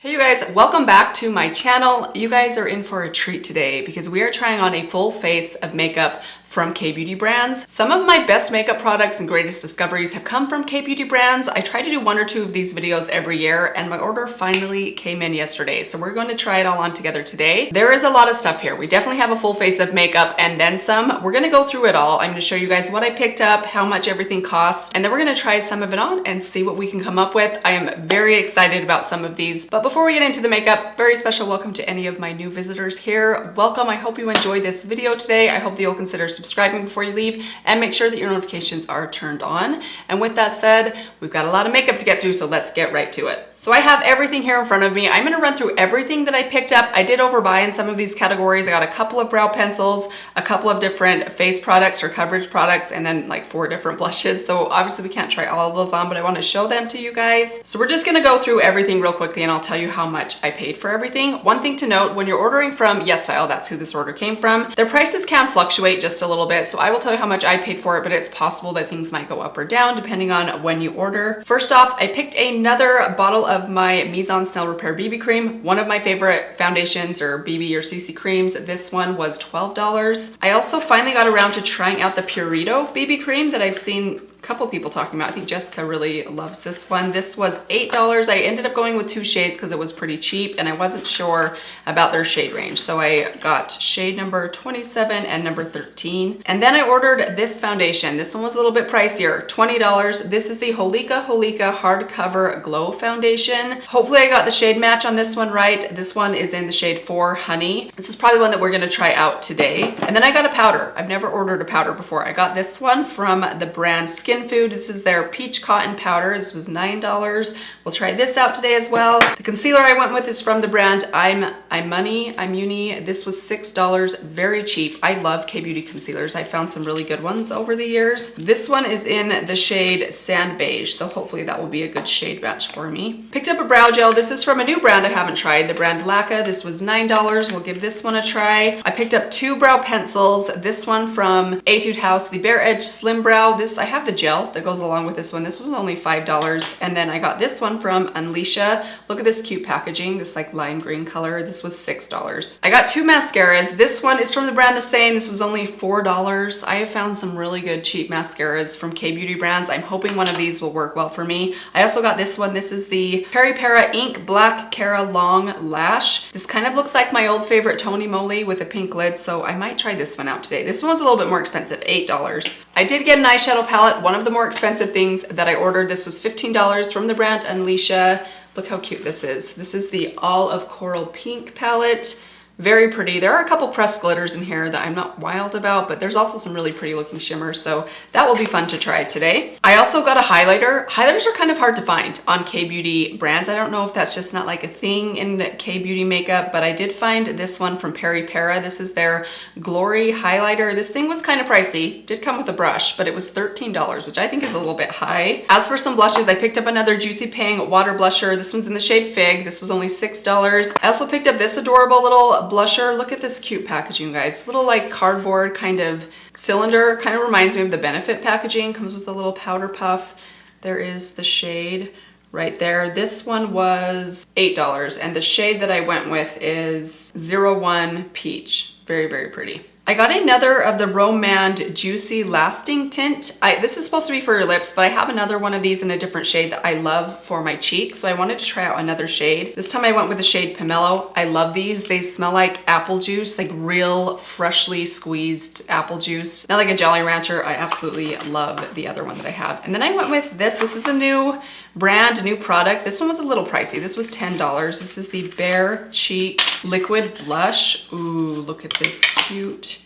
Hey you guys, welcome back to my channel. You guys are in for a treat today because we are trying on a full face of makeup from K-beauty brands. Some of my best makeup products and greatest discoveries have come from K-beauty brands. I try to do one or two of these videos every year and my order finally came in yesterday. So we're going to try it all on together today. There is a lot of stuff here. We definitely have a full face of makeup and then some. We're gonna go through it all. I'm gonna show you guys what I picked up, how much everything costs, and then we're gonna try some of it on and see what we can come up with. I am very excited about some of these, but before we get into the makeup, very special welcome to any of my new visitors here. Welcome, I hope you enjoyed this video today. I hope that you'll consider subscribing before you leave and make sure that your notifications are turned on. And with that said, we've got a lot of makeup to get through, so let's get right to it. So I have everything here in front of me. I'm gonna run through everything that I picked up. I did overbuy in some of these categories. I got a couple of brow pencils, a couple of different face products or coverage products, and then like 4 different blushes. So obviously we can't try all of those on, but I wanna show them to you guys. So we're just gonna go through everything real quickly and I'll tell you how much I paid for everything. One thing to note, when you're ordering from YesStyle, that's who this order came from, their prices can fluctuate just a little bit. So I will tell you how much I paid for it, but it's possible that things might go up or down depending on when you order. First off, I picked another bottle of my Mise en Snail Repair BB cream, one of my favorite foundations or BB or CC creams. This one was $12. I also finally got around to trying out the Purito BB cream that I've seen couple people talking about. I think Jessica really loves this one. This was $8. I ended up going with 2 shades because it was pretty cheap and I wasn't sure about their shade range. So I got shade number 27 and number 13. And then I ordered this foundation. This one was a little bit pricier, $20. This is the Holika Hardcover Glow Foundation. Hopefully I got the shade match on this one right. This one is in the shade 4 Honey. This is probably one that we're gonna try out today. And then I got a powder. I've never ordered a powder before. I got this one from the brand Skin Food. This is their peach cotton powder. This was $9. We'll try this out today as well. The concealer I went with is from the brand I'm Uni. This was $6, very cheap. I love K-beauty concealers. I found some really good ones over the years. This one is in the shade Sand Beige, so hopefully that will be a good shade match for me. Picked up a brow gel. This is from a new brand I haven't tried, the brand Laka. This was $9. We'll give this one a try. I picked up 2 brow pencils. This one from Etude House, the Bare Edge Slim Brow. I have the gel that goes along with this one. This was only $5. And then I got this one from Unleasha. Look at this cute packaging, this like lime green color. This was $6. I got 2 mascaras. This one is from the brand The Same. This was only $4. I have found some really good cheap mascaras from K-beauty brands. I'm hoping one of these will work well for me. I also got this one. This is the Peri Para Ink Black Cara Long Lash. This kind of looks like my old favorite Tony Moly with a pink lid, so I might try this one out today. This one was a little bit more expensive, $8. I did get an eyeshadow palette, one of the more expensive things that I ordered. This was $15 from the brand Unleasha. Look how cute this is. This is the Olive Coral Pink palette. Very pretty. There are a couple pressed glitters in here that I'm not wild about, but there's also some really pretty looking shimmers, so that will be fun to try today. I also got a highlighter. Highlighters are kind of hard to find on K-beauty brands. I don't know if that's just not like a thing in K-beauty makeup, but I did find this one from Peri Para. This is their Glory highlighter. This thing was kind of pricey. Did come with a brush, but it was $13, which I think is a little bit high. As for some blushes, I picked up another Juicy Pang water blusher. This one's in the shade Fig. This was only $6. I also picked up this adorable little blusher. Look at this cute packaging, guys. Little like cardboard kind of cylinder. Kind of reminds me of the Benefit packaging. Comes with a little powder puff. There is the shade right there. This one was $8 and the shade that I went with is 01 Peach. Very, very pretty. I got another of the Romand Juicy Lasting Tint. This is supposed to be for your lips, but I have another one of these in a different shade that I love for my cheeks, so I wanted to try out another shade. This time I went with the shade Pomelo. I love these. They smell like apple juice, like real freshly squeezed apple juice. Not like a Jolly Rancher. I absolutely love the other one that I have. And then I went with this. This is a new brand, a new product. This one was a little pricey. This was $10. This is the Bare Cheek Liquid Blush. Ooh, look at this cute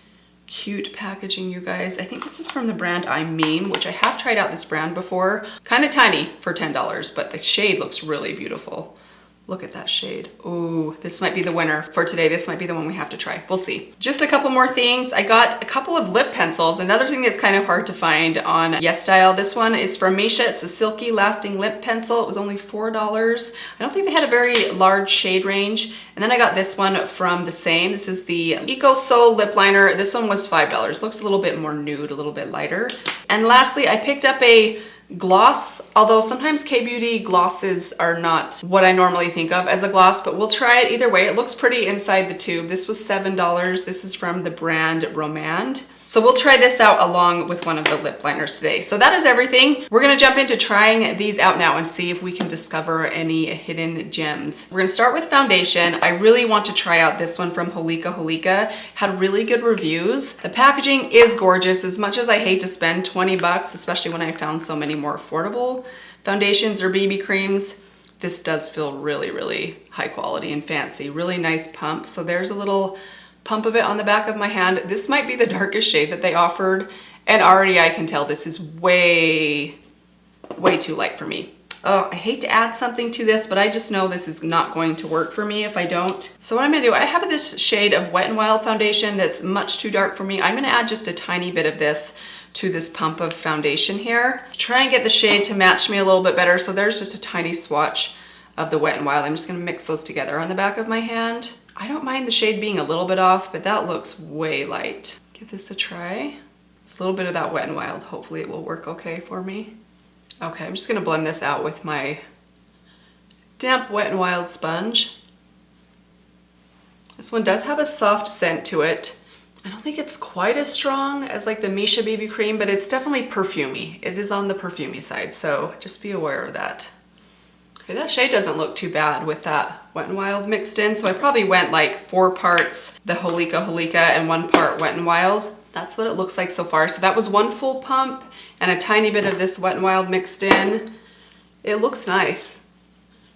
packaging, you guys. I think this is from the brand I Mean, which I have tried out this brand before. Kind of tiny for $10, but the shade looks really beautiful. Look at that shade. Ooh, this might be the winner for today. This might be the one we have to try. We'll see. Just a couple more things. I got a couple of lip pencils. Another thing that's kind of hard to find on YesStyle. This one is from Misha. It's a Silky Lasting Lip Pencil. It was only $4. I don't think they had a very large shade range. And then I got this one from The Same. This is the Eco Soul Lip Liner. This one was $5. Looks a little bit more nude, a little bit lighter. And lastly, I picked up a gloss, although sometimes K-Beauty glosses are not what I normally think of as a gloss, but we'll try it either way. It looks pretty inside the tube. This was $7. This is from the brand Romand. So we'll try this out along with one of the lip liners today. So that is everything. We're gonna jump into trying these out now and see if we can discover any hidden gems. We're gonna start with foundation. I really want to try out this one from Holika. Had really good reviews. The packaging is gorgeous. As much as I hate to spend 20 bucks, especially when I found so many more affordable foundations or BB creams, this does feel really, really high quality and fancy. Really nice pump. So there's a little pump of it on the back of my hand. This might be the darkest shade that they offered, and already I can tell this is way too light for me. Oh, I hate to add something to this, but I just know this is not going to work for me if I don't. So what I'm gonna do, I have this shade of Wet n Wild foundation that's much too dark for me. I'm gonna add just a tiny bit of this to this pump of foundation here. Try and get the shade to match me a little bit better. So there's just a tiny swatch of the Wet n Wild. I'm just gonna mix those together on the back of my hand. I don't mind the shade being a little bit off, but that looks way light. Give this a try. It's a little bit of that Wet n Wild. Hopefully it will work okay for me. Okay, I'm just gonna blend this out with my damp Wet n Wild sponge. This one does have a soft scent to it. I don't think it's quite as strong as like the Misha BB cream, but it's definitely perfumey. It is on the perfumey side, so just be aware of that. Okay, that shade doesn't look too bad with that Wet n Wild mixed in, so I probably went like 4 parts the Holika and 1 part Wet n Wild. That's what it looks like so far. So that was 1 full pump and a tiny bit of this Wet n Wild mixed in. It looks nice.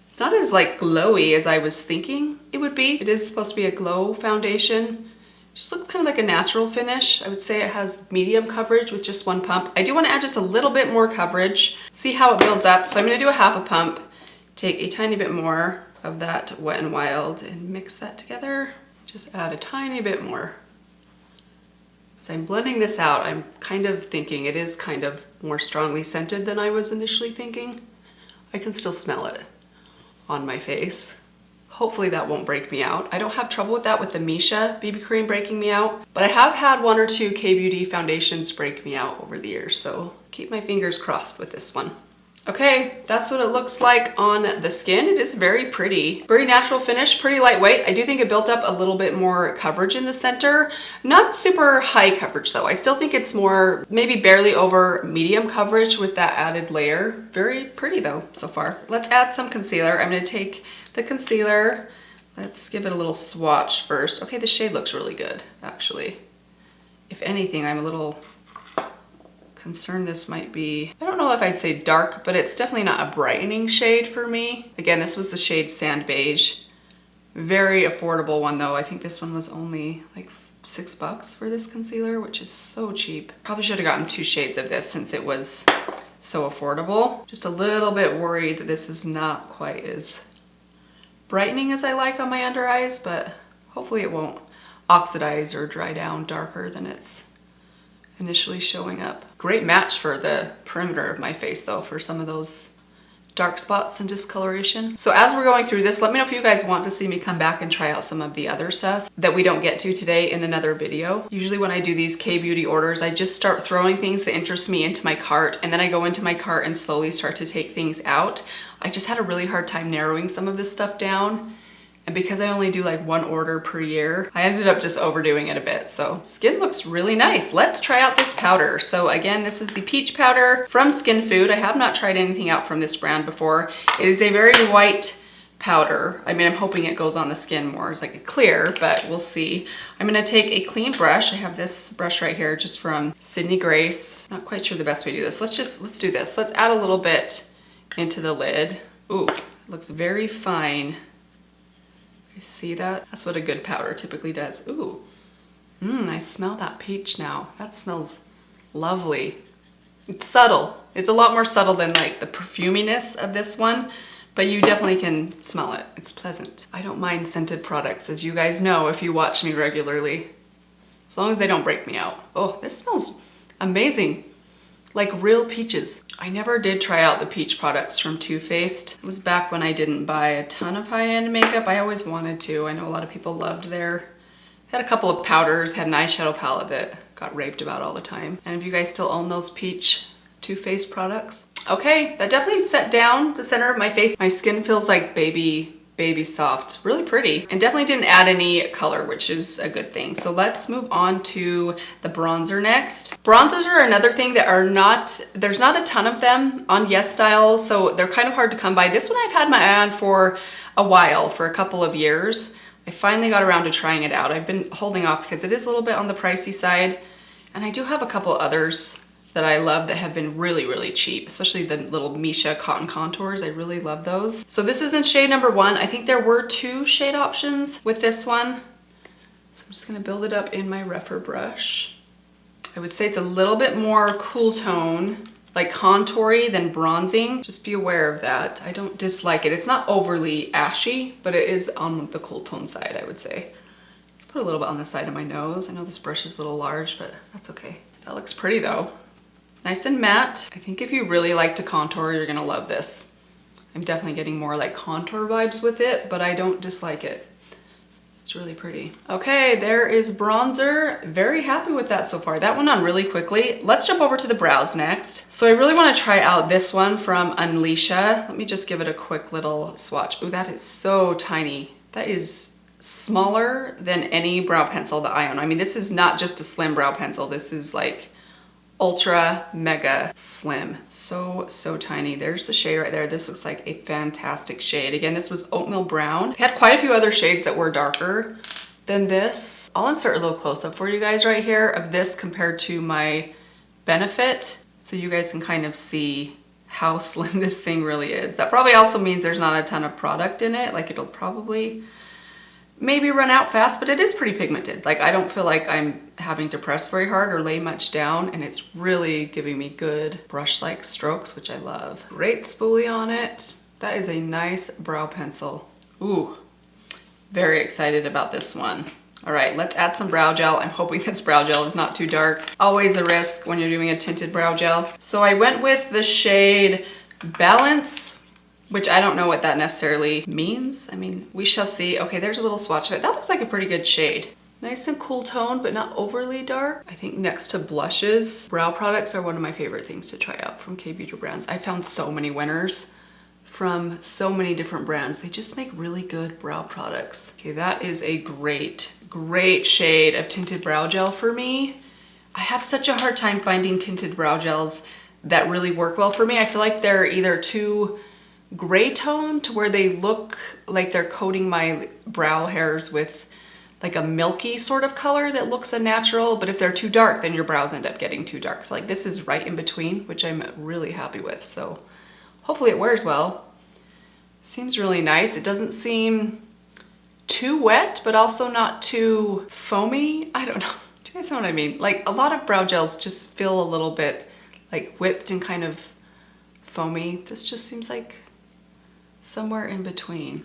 It's not as like glowy as I was thinking it would be. It is supposed to be a glow foundation. It just looks kind of like a natural finish. I would say it has medium coverage with just 1 pump. I do want to add just a little bit more coverage, see how it builds up. So I'm gonna do a half a pump. Take a tiny bit more of that Wet n Wild and mix that together. Just add a tiny bit more. As I'm blending this out, I'm kind of thinking it is kind of more strongly scented than I was initially thinking. I can still smell it on my face. Hopefully that won't break me out. I don't have trouble with that with the Misha BB cream breaking me out, but I have had 1 or 2 K-Beauty foundations break me out over the years, so keep my fingers crossed with this one. Okay, that's what it looks like on the skin. It is very pretty, very natural finish, pretty lightweight. I do think it built up a little bit more coverage in the center. Not super high coverage though. I still think it's more, maybe barely over medium coverage with that added layer. Very pretty though so far. Let's add some concealer. I'm gonna take the concealer. Let's give it a little swatch first. Okay, the shade looks really good, actually. If anything, I'm a little concerned this might be, I don't know if I'd say dark, but it's definitely not a brightening shade for me. Again, this was the shade Sand Beige. Very affordable one though. I think this one was only like $6 for this concealer, which is so cheap. Probably should have gotten 2 shades of this since it was so affordable. Just a little bit worried that this is not quite as brightening as I like on my under eyes, but hopefully it won't oxidize or dry down darker than it's initially showing up. Great match for the perimeter of my face though, for some of those dark spots and discoloration. So as we're going through this, let me know if you guys want to see me come back and try out some of the other stuff that we don't get to today in another video. Usually when I do these K-Beauty orders, I just start throwing things that interest me into my cart, and then I go into my cart and slowly start to take things out. I just had a really hard time narrowing some of this stuff down. And because I only do like 1 order per year, I ended up just overdoing it a bit. So skin looks really nice. Let's try out this powder. So again, this is the peach powder from Skin Food. I have not tried anything out from this brand before. It is a very white powder. I mean, I'm hoping it goes on the skin more as like a clear, but we'll see. I'm gonna take a clean brush. I have this brush right here just from Sydney Grace. Not quite sure the best way to do this. Let's do this. Let's add a little bit into the lid. Ooh, it looks very fine. You see that? That's what a good powder typically does. Ooh, I smell that peach now. That smells lovely. It's subtle. It's a lot more subtle than like the perfuminess of this one, but you definitely can smell it. It's pleasant. I don't mind scented products, as you guys know if you watch me regularly, as long as they don't break me out. Oh, this smells amazing. Like real peaches. I never did try out the peach products from Too Faced. It was back when I didn't buy a ton of high-end makeup. I always wanted to. I know a lot of people loved their, had a couple of powders, had an eyeshadow palette that got raved about all the time. And if you guys still own those peach Too Faced products, Okay, that definitely set down the center of my face. My skin feels like baby soft, really pretty, and definitely didn't add any color, which is a good thing. So let's move on to the bronzer next. Bronzers are another thing that are not, there's not a ton of them on YesStyle, so they're kind of hard to come by. This one I've had my eye on for a while, for a couple of years. I finally got around to trying it out. I've been holding off because it is a little bit on the pricey side, and I do have a couple others that I love that have been really, really cheap, especially the little Misha cotton contours. I really love those. So this is in shade number 1. I think there were 2 shade options with this one. So I'm just gonna build it up in my Rephr brush. I would say it's a little bit more cool tone, like contoury than bronzing. Just be aware of that. I don't dislike it. It's not overly ashy, but it is on the cool tone side, I would say. Let's put a little bit on the side of my nose. I know this brush is a little large, but that's okay. That looks pretty though. Nice and matte. I think if you really like to contour, you're gonna love this. I'm definitely getting more like contour vibes with it, but I don't dislike it. It's really pretty. Okay, there is bronzer. Very happy with that so far. That went on really quickly. Let's jump over to the brows next. So I really wanna try out this one from Unleasha. Let me just give it a quick little swatch. Ooh, that is so tiny. That is smaller than any brow pencil that I own. I mean, this is not just a slim brow pencil. This is like ultra mega slim. So tiny. There's the shade right there. This looks like a fantastic shade. Again, this was oatmeal brown. They had quite a few other shades that were darker than this. I'll insert a little close-up for you guys right here of this compared to my Benefit, so you guys can kind of see how slim this thing really is. That probably also means there's not a ton of product in it. Like, it'll probably maybe run out fast, but it is pretty pigmented. Like, I don't feel like I'm having to press very hard or lay much down, and it's really giving me good brush-like strokes, which I love. Great spoolie on it. That is a nice brow pencil. Ooh, very excited about this one. All right, let's add some brow gel. I'm hoping this brow gel is not too dark. Always a risk when you're doing a tinted brow gel. So I went with the shade Balance, which I don't know what that necessarily means. I mean, we shall see. Okay, there's a little swatch of it. That looks like a pretty good shade. Nice and cool tone, but not overly dark. I think next to blushes, brow products are one of my favorite things to try out from K-Beauty brands. I found so many winners from so many different brands. They just make really good brow products. Okay, that is a great shade of tinted brow gel for me. I have such a hard time finding tinted brow gels that really work well for me. I feel like they're either too gray tone to where they look like they're coating my brow hairs with like a milky sort of color that looks unnatural, but if they're too dark, then your brows end up getting too dark. I feel like this is right in between, which I'm really happy with. So hopefully it wears well. Seems really nice. It doesn't seem too wet, but also not too foamy. I don't know. Do you guys know what I mean? Like, a lot of brow gels just feel a little bit like whipped and kind of foamy. This just seems like somewhere in between.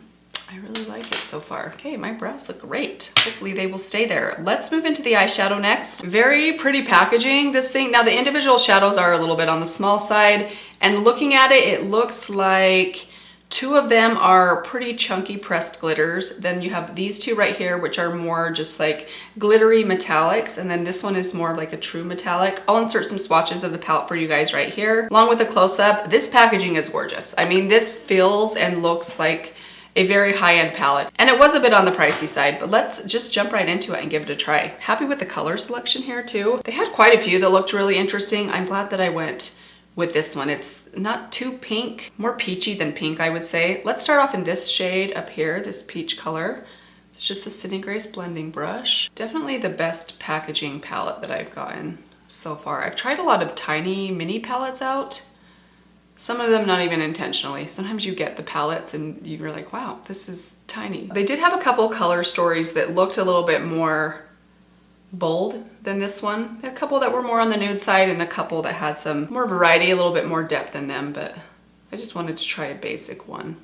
I really like it so far. Okay, my brows look great. Hopefully they will stay there. Let's move into the eyeshadow next. Very pretty packaging, this thing. Now, the individual shadows are a little bit on the small side, and looking at it, it looks like 2 of them are pretty chunky pressed glitters. Then you have these 2 right here, which are more just like glittery metallics. And then this one is more of like a true metallic. I'll insert some swatches of the palette for you guys right here, along with a close-up. This packaging is gorgeous. I mean, this feels and looks like a very high-end palette. And it was a bit on the pricey side, but let's just jump right into it and give it a try. Happy with the color selection here too. They had quite a few that looked really interesting. I'm glad that I went with this one. It's not too pink, more peachy than pink, I would say. Let's start off in this shade up here, this peach color. It's just a Sydney Grace blending brush. Definitely the best packaging palette that I've gotten so far. I've tried a lot of tiny mini palettes out. Some of them not even intentionally. Sometimes you get the palettes and you're like, wow, this is tiny. They did have a couple color stories that looked a little bit more bold than this one. There are a couple that were more on the nude side and a couple that had some more variety, a little bit more depth in them, but I just wanted to try a basic one.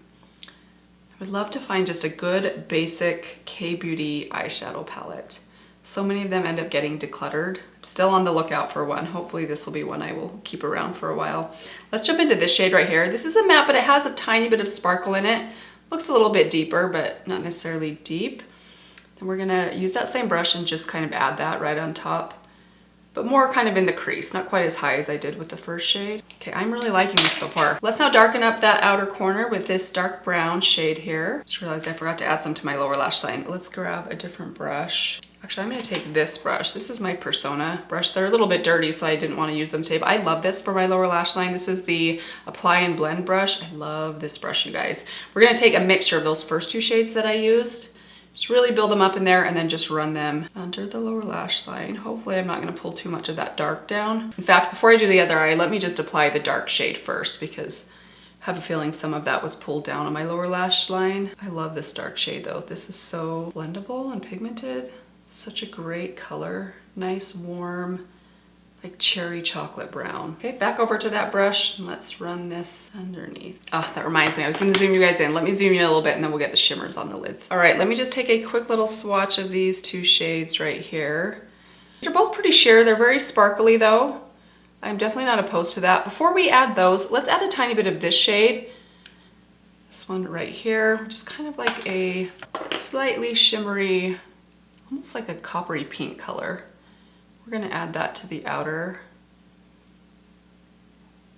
I would love to find just a good basic K-Beauty eyeshadow palette. So many of them end up getting decluttered. I'm still on the lookout for one. Hopefully this will be one I will keep around for a while. Let's jump into this shade right here. This is a matte, but it has a tiny bit of sparkle in it. Looks a little bit deeper, but not necessarily deep. And we're gonna use that same brush and just kind of add that right on top but more kind of in the crease, not quite as high as I did with the first shade. Okay, I'm really liking this so far. Let's now darken up that outer corner with this dark brown shade here. Just realized I forgot to add some to my lower lash line. Let's grab a different brush. Actually, I'm gonna take this brush. This is my Persona brush. They're a little bit dirty, so I didn't want to use them today, but I love this for my lower lash line. This is the Apply and Blend brush. I love this brush, you guys. We're gonna take a mixture of those first two shades that I used. Just really build them up in there and then just run them under the lower lash line. Hopefully I'm not gonna pull too much of that dark down. In fact, before I do the other eye, let me just apply the dark shade first because I have a feeling some of that was pulled down on my lower lash line. I love this dark shade though. This is so blendable and pigmented. Such a great color. Nice, warm, like cherry chocolate brown. Okay, back over to that brush and let's run this underneath. Ah, that reminds me, I was gonna zoom you guys in. Let me zoom you in a little bit and then we'll get the shimmers on the lids. All right, let me just take a quick little swatch of these two shades right here. They're both pretty sheer, they're very sparkly though. I'm definitely not opposed to that. Before we add those, let's add a tiny bit of this shade. This one right here, which is kind of like a slightly shimmery, almost like a coppery pink color. We're gonna add that to the outer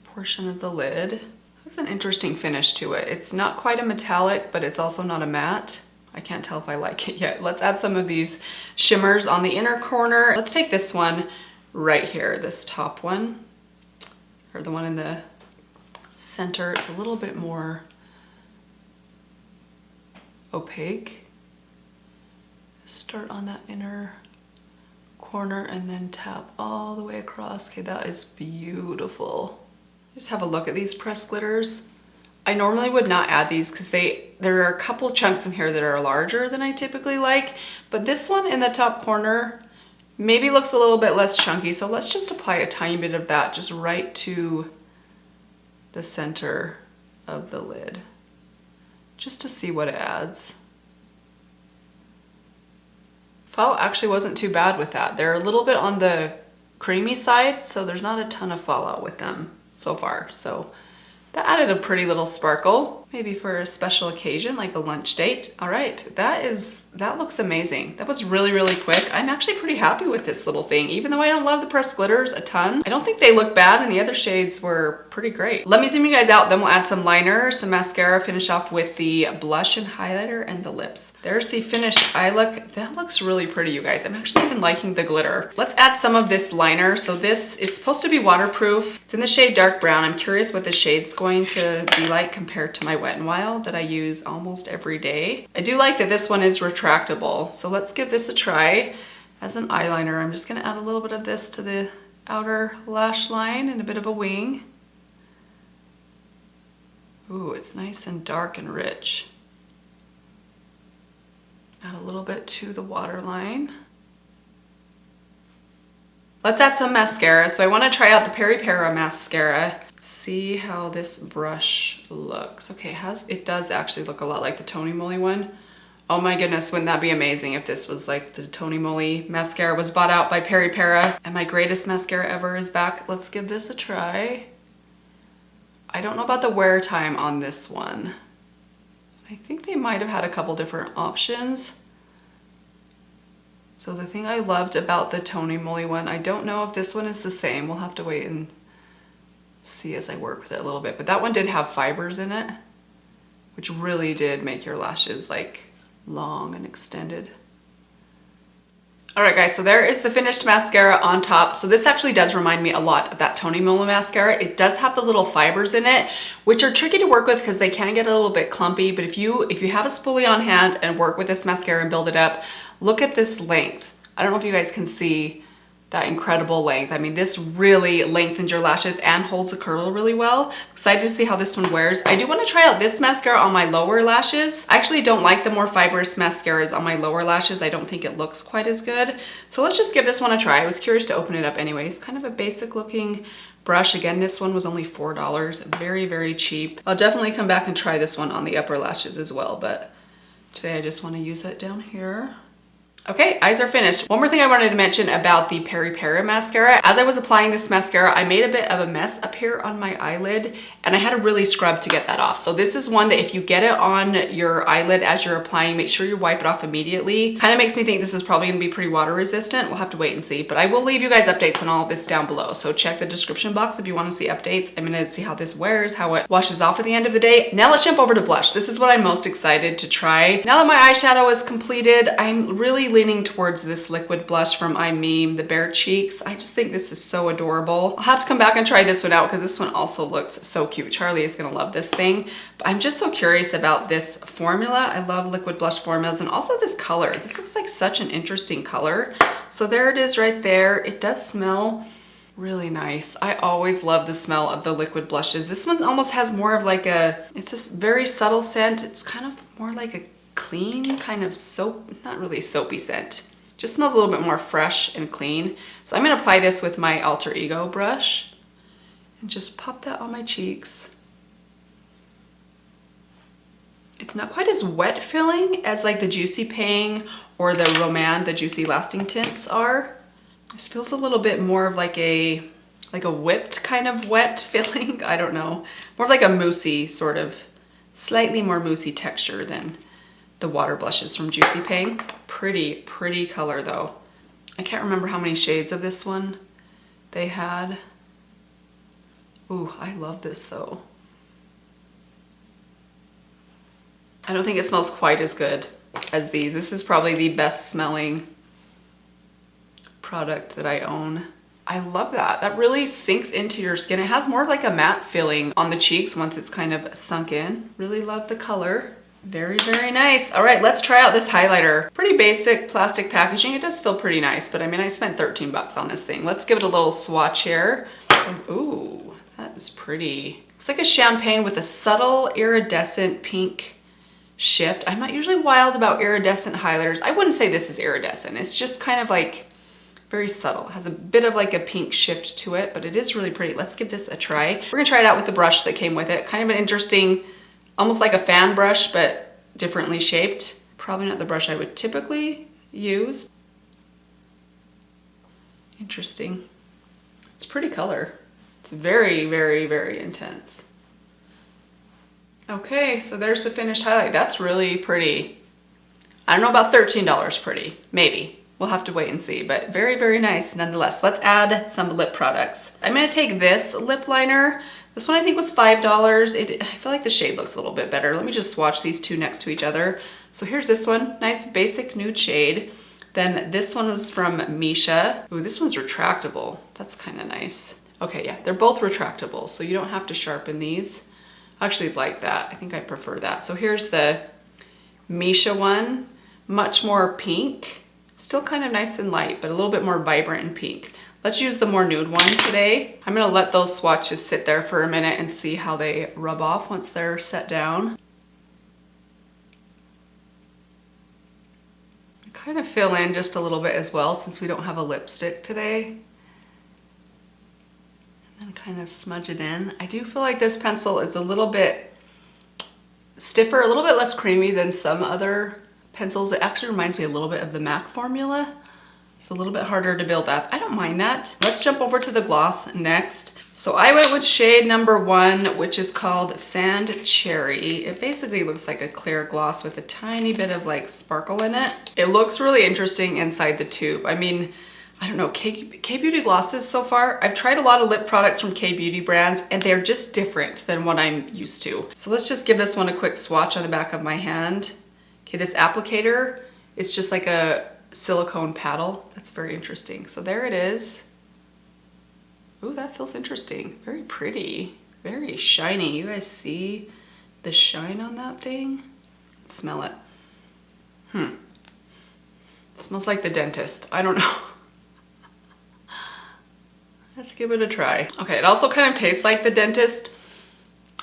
portion of the lid. That's an interesting finish to it. It's not quite a metallic, but it's also not a matte. I can't tell if I like it yet. Let's add some of these shimmers on the inner corner. Let's take this one right here, this top one, or the one in the center. It's a little bit more opaque. Start on that inner corner and then tap all the way across. Okay, that is beautiful. Just have a look at these pressed glitters. I normally would not add these because there are a couple chunks in here that are larger than I typically like, but this one in the top corner maybe looks a little bit less chunky, so let's just apply a tiny bit of that just right to the center of the lid, just to see what it adds. Fallout actually wasn't too bad with that. They're a little bit on the creamy side, so there's not a ton of fallout with them so far. So that added a pretty little sparkle, maybe for a special occasion like a lunch date. All right, that looks amazing. That was really, really quick. I'm actually pretty happy with this little thing, even though I don't love the pressed glitters a ton. I don't think they look bad, and the other shades were pretty great. Let me zoom you guys out, then we'll add some liner, some mascara, finish off with the blush and highlighter and the lips. There's the finished eye look. That looks really pretty, you guys. I'm actually even liking the glitter. Let's add some of this liner. So this is supposed to be waterproof. It's in the shade dark brown. I'm curious what the shade's going to be like compared to my Wet n Wild that I use almost every day. I do like that this one is retractable. So let's give this a try as an eyeliner. I'm just gonna add a little bit of this to the outer lash line and a bit of a wing. Ooh, it's nice and dark and rich. Add a little bit to the waterline. Let's add some mascara. So I want to try out the Purito mascara. See how this brush looks. Okay, it does actually look a lot like the Tony Moly one. Oh my goodness, wouldn't that be amazing if this was like the Tony Moly mascara was bought out by Purito, and my greatest mascara ever is back. Let's give this a try. I don't know about the wear time on this one. I think they might have had a couple different options. So the thing I loved about the Tony Moly one, I don't know if this one is the same. We'll have to wait and see as I work with it a little bit. But that one did have fibers in it, which really did make your lashes like long and extended. All right guys, so there is the finished mascara on top. So this actually does remind me a lot of that Tony Moly mascara. It does have the little fibers in it, which are tricky to work with because they can get a little bit clumpy, but if you have a spoolie on hand and work with this mascara and build it up, look at this length. I don't know if you guys can see that incredible length. I mean, this really lengthens your lashes and holds a curl really well. Excited to see how this one wears. I do want to try out this mascara on my lower lashes. I actually don't like the more fibrous mascaras on my lower lashes. I don't think it looks quite as good. So let's just give this one a try. I was curious to open it up anyways. Kind of a basic looking brush. Again, this one was only $4. Very, very cheap. I'll definitely come back and try this one on the upper lashes as well, but today I just want to use it down here. Okay, eyes are finished. One more thing I wanted to mention about the Peri Peri mascara. As I was applying this mascara, I made a bit of a mess up here on my eyelid, and I had to really scrub to get that off. So this is one that if you get it on your eyelid as you're applying, make sure you wipe it off immediately. Kind of makes me think this is probably gonna be pretty water resistant. We'll have to wait and see, but I will leave you guys updates on all of this down below. So check the description box if you wanna see updates. I'm gonna see how this wears, how it washes off at the end of the day. Now let's jump over to blush. This is what I'm most excited to try. Now that my eyeshadow is completed, I'm really leaning towards this liquid blush from I Meme, the Bare Cheeks. I just think this is so adorable. I'll have to come back and try this one out because this one also looks so cute. Charlie is gonna love this thing. But I'm just so curious about this formula. I love liquid blush formulas, and also this color. This looks like such an interesting color. So there it is right there. It does smell really nice. I always love the smell of the liquid blushes. This one almost has more of like it's a very subtle scent. It's kind of more like a clean kind of soap, not really soapy scent. Just smells a little bit more fresh and clean. So I'm gonna apply this with my Alter Ego brush and just pop that on my cheeks. It's not quite as wet feeling as like the Juicy Pang or the Roman, the Juicy Lasting tints are. This feels a little bit more of like a whipped kind of wet feeling. I don't know. More of like a moussey sort of, slightly more moussey texture than the water blushes from Juicy Pang. Pretty color though. I can't remember how many shades of this one they had. Ooh, I love this though. I don't think it smells quite as good as these. This is probably the best smelling product that I own. I love that. That really sinks into your skin. It has more of like a matte feeling on the cheeks once it's kind of sunk in. Really love the color. Very, very nice. All right, let's try out this highlighter. Pretty basic plastic packaging. It does feel pretty nice, but I mean, I spent 13 bucks on this thing. Let's give it a little swatch here. So, ooh, that is pretty. It's like a champagne with a subtle iridescent pink shift. I'm not usually wild about iridescent highlighters. I wouldn't say this is iridescent. It's just kind of like very subtle. It has a bit of like a pink shift to it, but it is really pretty. Let's give this a try. We're gonna try it out with the brush that came with it. Kind of an interesting, almost like a fan brush, but differently shaped. Probably not the brush I would typically use. Interesting. It's a pretty color. It's very, very, very intense. Okay, so there's the finished highlight. That's really pretty. I don't know about $13 pretty, maybe. We'll have to wait and see, but very, very nice nonetheless. Let's add some lip products. I'm gonna take this lip liner. This one I think was $5. I feel like the shade looks a little bit better. Let me just swatch these two next to each other. So here's this one, nice basic nude shade. Then this one was from Misha. Ooh, this one's retractable. That's kind of nice. Okay, yeah, they're both retractable, so you don't have to sharpen these. I actually like that. I think I prefer that. So here's the Misha one, much more pink. Still kind of nice and light, but a little bit more vibrant and pink. Let's use the more nude one today. I'm gonna let those swatches sit there for a minute and see how they rub off once they're set down. I kind of fill in just a little bit as well since we don't have a lipstick today. And then kind of smudge it in. I do feel like this pencil is a little bit stiffer, a little bit less creamy than some other pencils. It actually reminds me a little bit of the MAC formula. It's a little bit harder to build up. I don't mind that. Let's jump over to the gloss next. So I went with shade number 1, which is called Sand Cherry. It basically looks like a clear gloss with a tiny bit of like sparkle in it. It looks really interesting inside the tube. I mean, I don't know, K-Beauty glosses so far, I've tried a lot of lip products from K-Beauty brands and they're just different than what I'm used to. So let's just give this one a quick swatch on the back of my hand. Okay, this applicator, it's just like a silicone paddle. That's very interesting. So there it is. Ooh, that feels interesting. Very pretty, very shiny. You guys see the shine on that thing? Let's smell it. It smells like the dentist. I don't know. Let's give it a try. Okay, it also kind of tastes like the dentist.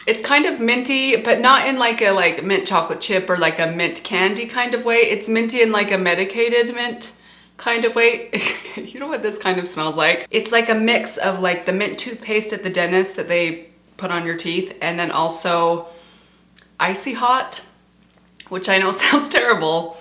It's kind of minty, but not in like a mint chocolate chip or like a mint candy kind of way. It's minty in like a medicated mint kind of way. You know what this kind of smells like? It's like a mix of like the mint toothpaste at the dentist that they put on your teeth, and then also Icy Hot, which I know sounds terrible,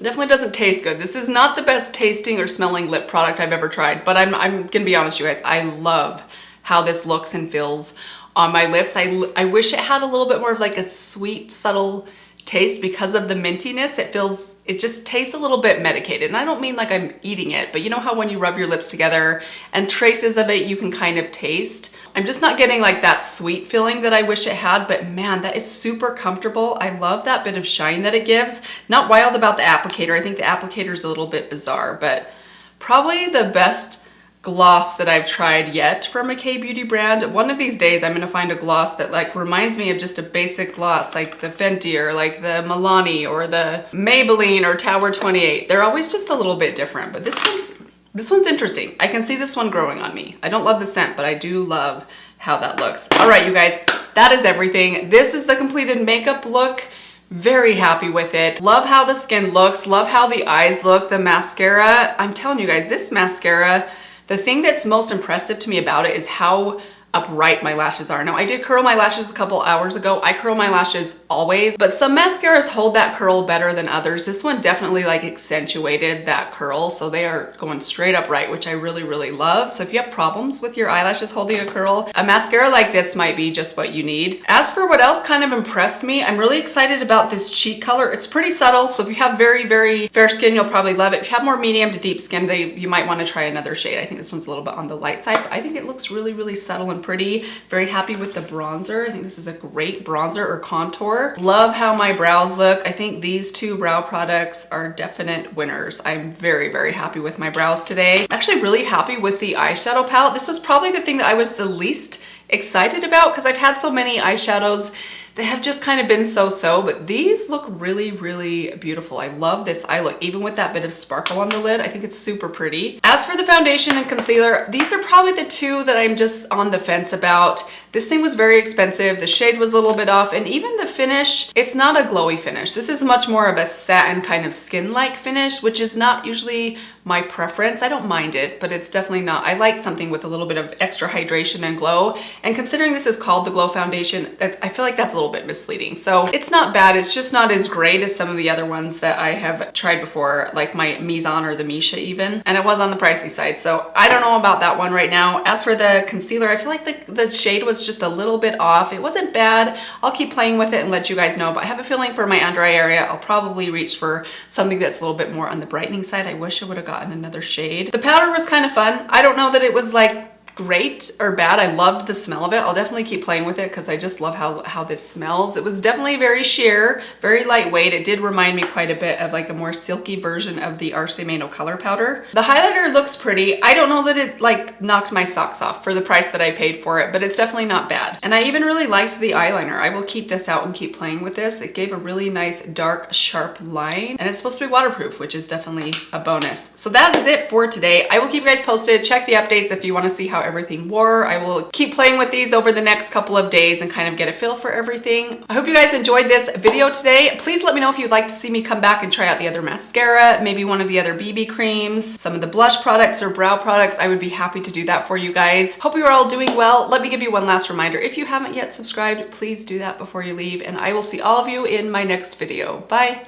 Definitely doesn't taste good. This is not the best tasting or smelling lip product I've ever tried, but I'm gonna be honest, you guys, I love how this looks and feels on my lips. I wish it had a little bit more of like a sweet, subtle taste because of the mintiness. It just tastes a little bit medicated. And I don't mean like I'm eating it, but you know how when you rub your lips together and traces of it you can kind of taste. I'm just not getting like that sweet feeling that I wish it had, but man, that is super comfortable. I love that bit of shine that it gives. Not wild about the applicator. I think the applicator is a little bit bizarre, but probably the best gloss that I've tried yet from a K-beauty brand. One of these days I'm gonna find a gloss that like reminds me of just a basic gloss, like the Fenty or like the Milani or the Maybelline or Tower 28. They're always just a little bit different, but this one's interesting. I can see this one growing on me. I don't love the scent, but I do love how that looks. All right, you guys, that is everything. This is the completed makeup look. Very happy with it. Love how the skin looks. Love how the eyes look. The mascara, I'm telling you guys, this mascara, the thing that's most impressive to me about it is how upright my lashes are. Now, I did curl my lashes a couple hours ago. I curl my lashes always, but some mascaras hold that curl better than others. This one definitely like accentuated that curl, so they are going straight upright, which I really, really love. So if you have problems with your eyelashes holding a curl, a mascara like this might be just what you need. As for what else kind of impressed me, I'm really excited about this cheek color. It's pretty subtle, so if you have very, very fair skin, you'll probably love it. If you have more medium to deep skin, you might want to try another shade. I think this one's a little bit on the light side, but I think it looks really, really subtle and pretty. Very happy with the bronzer. I think this is a great bronzer or contour. Love how my brows look. I think these two brow products are definite winners. I'm very, very happy with my brows today. I'm actually really happy with the eyeshadow palette. This was probably the thing that I was the least excited about because I've had so many eyeshadows that have just kind of been so-so, but these look really, really beautiful. I love this eye look, even with that bit of sparkle on the lid. I think it's super pretty. As for the foundation and concealer, these are probably the two that I'm just on the fence about. This thing was very expensive. The shade was a little bit off, and even the finish, it's not a glowy finish. This is much more of a satin kind of skin-like finish, which is not usually my preference. I don't mind it, but it's definitely not. I like something with a little bit of extra hydration and glow. And considering this is called the Glow Foundation, I feel like that's a little bit misleading. So it's not bad. It's just not as great as some of the other ones that I have tried before, like my Mise-en or the Misha even. And it was on the pricey side. So I don't know about that one right now. As for the concealer, I feel like the shade was just a little bit off. It wasn't bad. I'll keep playing with it and let you guys know, but I have a feeling for my under eye area, I'll probably reach for something that's a little bit more on the brightening side. I wish I would have gotten another shade. The powder was kind of fun. I don't know that it was like great or bad. I loved the smell of it. I'll definitely keep playing with it because I just love how this smells. It was definitely very sheer, very lightweight. It did remind me quite a bit of like a more silky version of the Arce Mano color powder. The highlighter looks pretty. I don't know that it like knocked my socks off for the price that I paid for it, but it's definitely not bad. And I even really liked the eyeliner. I will keep this out and keep playing with this. It gave a really nice dark sharp line, and it's supposed to be waterproof, which is definitely a bonus. So that is it for today. I will keep you guys posted. Check the updates if you want to see how everything wore. I will keep playing with these over the next couple of days and kind of get a feel for everything. I hope you guys enjoyed this video today. Please let me know if you'd like to see me come back and try out the other mascara, maybe one of the other BB creams, some of the blush products or brow products. I would be happy to do that for you guys. Hope you are all doing well. Let me give you one last reminder. If you haven't yet subscribed, please do that before you leave, and I will see all of you in my next video. Bye.